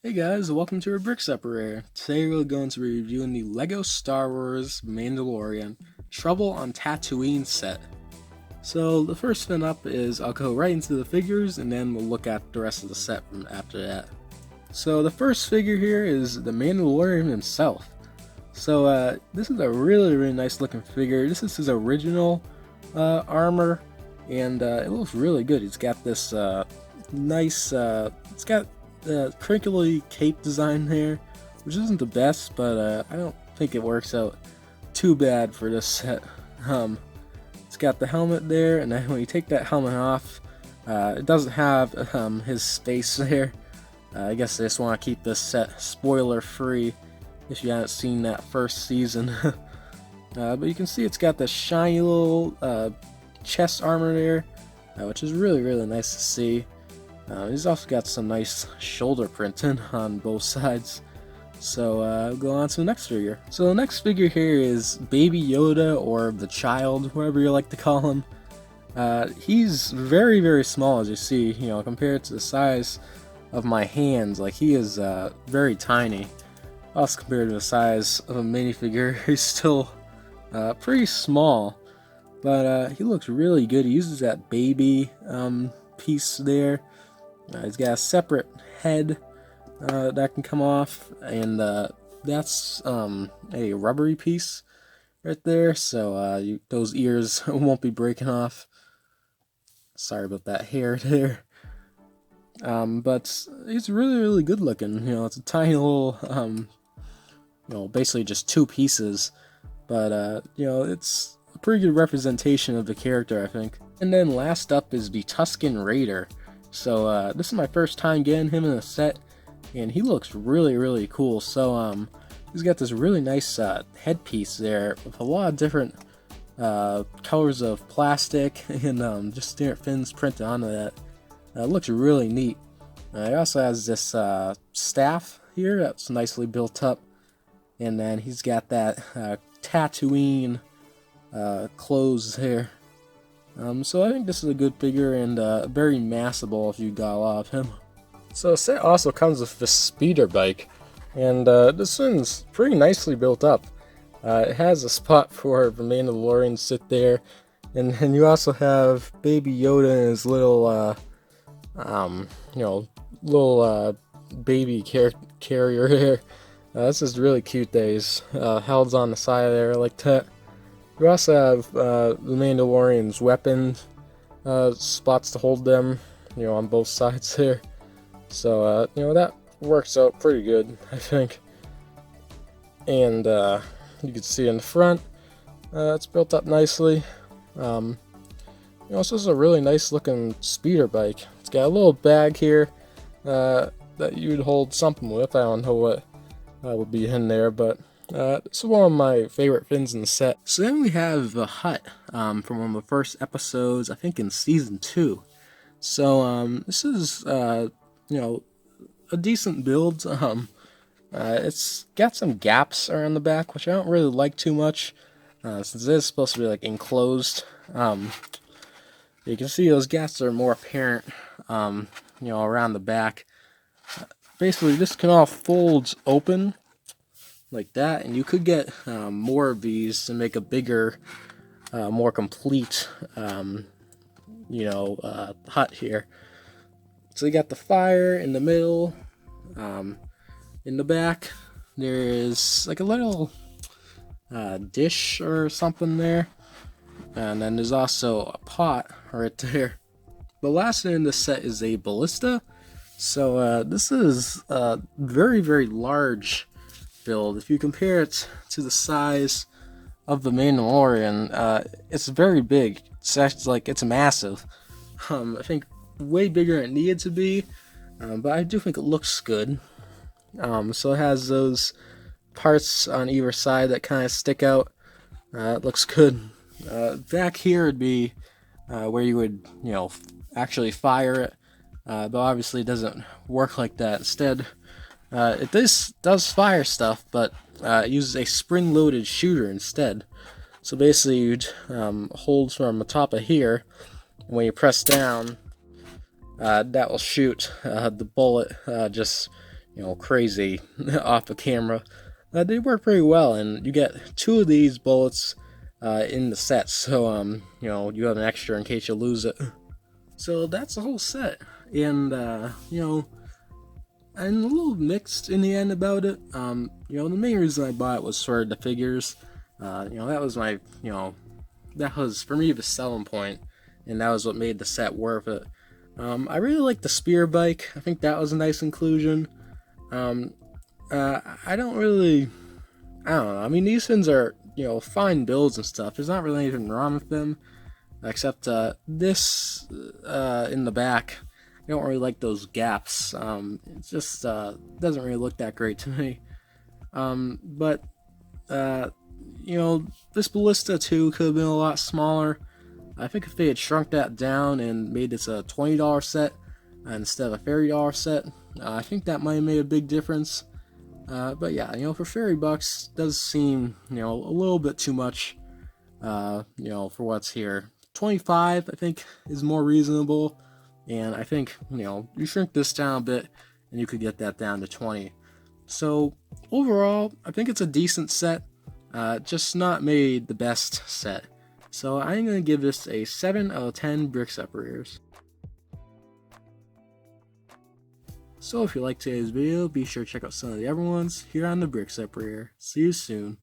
Hey guys, welcome to our Brick Separator. Today we're going to be reviewing the LEGO Star Wars Mandalorian Trouble on Tatooine set. So the first fin up is I'll go right into the figures and then we'll look at the rest of the set from after that. So the first figure here is the Mandalorian himself. So this is a really nice looking figure. This is his original armor and it looks really good. He's got this it's got the crinkly cape design here, which isn't the best, but I don't think it works out too bad for this set. It's got the helmet there, and then when you take that helmet off, it doesn't have his face there. I guess I just want to keep this set spoiler free if you haven't seen that first season. But you can see it's got the shiny little chest armor there, which is really nice to see. He's also got some nice shoulder printing on both sides. So we'll go on to the next figure. So the next figure here is Baby Yoda, or the child, whatever you like to call him. He's very small, as you see, compared to the size of my hands. Like, he is very tiny. Also compared to the size of a minifigure, he's still pretty small. But he looks really good. He uses that baby piece there. He's got a separate head that can come off, and that's a rubbery piece right there, so those ears won't be breaking off. Sorry about that hair there. But he's really good looking. It's a tiny little, basically just two pieces, but it's a pretty good representation of the character, I think. And then last up is the Tuscan Raider. So this is my first time getting him in a set, and he looks really cool. So he's got this really nice headpiece there with a lot of different colors of plastic and just different fins printed onto that. It looks really neat. He also has this staff here that's nicely built up, and then he's got that Tatooine clothes here. So I think this is a good figure and very massable if you got a lot of him. So the set also comes with the speeder bike, and this one's pretty nicely built up. It has a spot for the Mandalorian to sit there, and then you also have Baby Yoda and his little, baby carrier here. This is really cute that he's held on the side there like that. You also have the Mandalorian's weapon spots to hold them, on both sides here. So, that works out pretty good, I think. And you can see in the front, it's built up nicely. This is a really nice looking speeder bike. It's got a little bag here that you'd hold something with. I don't know what would be in there, but this is one of my favorite fins in the set. So then we have the hut from one of the first episodes, I think in season 2. So this is a decent build. It's got some gaps around the back, which I don't really like too much, since it is supposed to be like enclosed. You can see those gaps are more apparent, around the back. Basically, this can all fold open like that, and you could get more of these to make a bigger, more complete, hut here. So you got the fire in the middle. In the back, there is like a little dish or something there, and then there's also a pot right there. The last thing in this set is a Ballista. So this is a very large build. If you compare it to the size of the Mandalorian, it's very big. It's actually it's massive. I think way bigger than it needed to be, but I do think it looks good. So it has those parts on either side that kind of stick out. It looks good. Back here would be where you would, actually fire it, but obviously it doesn't work like that. Instead, it does fire stuff, but it uses a spring-loaded shooter instead. So basically, you'd hold from the top of here, and when you press down, that will shoot the bullet just crazy off the camera. They work pretty well, and you get 2 of these bullets in the set, so you have an extra in case you lose it. So that's the whole set, and I'm a little mixed in the end about it. The main reason I bought it was for the figures. That was my, that was for me the selling point, and that was what made the set worth it. I really like the spear bike. I think that was a nice inclusion. I don't know. I mean, these things are, fine builds and stuff. There's not really anything wrong with them, except this in the back. I don't really like those gaps. It just doesn't really look that great to me. But this Ballista too could have been a lot smaller. I think if they had shrunk that down and made this a $20 set instead of a $30 set, I think that might have made a big difference. But yeah, for $30 does seem, a little bit too much, for what's here. 25, I think, is more reasonable. And I think, you shrink this down a bit and you could get that down to 20. So overall, I think it's a decent set, just not made the best set. So I'm going to give this a 7 out of 10 Brick Separators. So if you liked today's video, be sure to check out some of the other ones here on the Brick Separator. See you soon.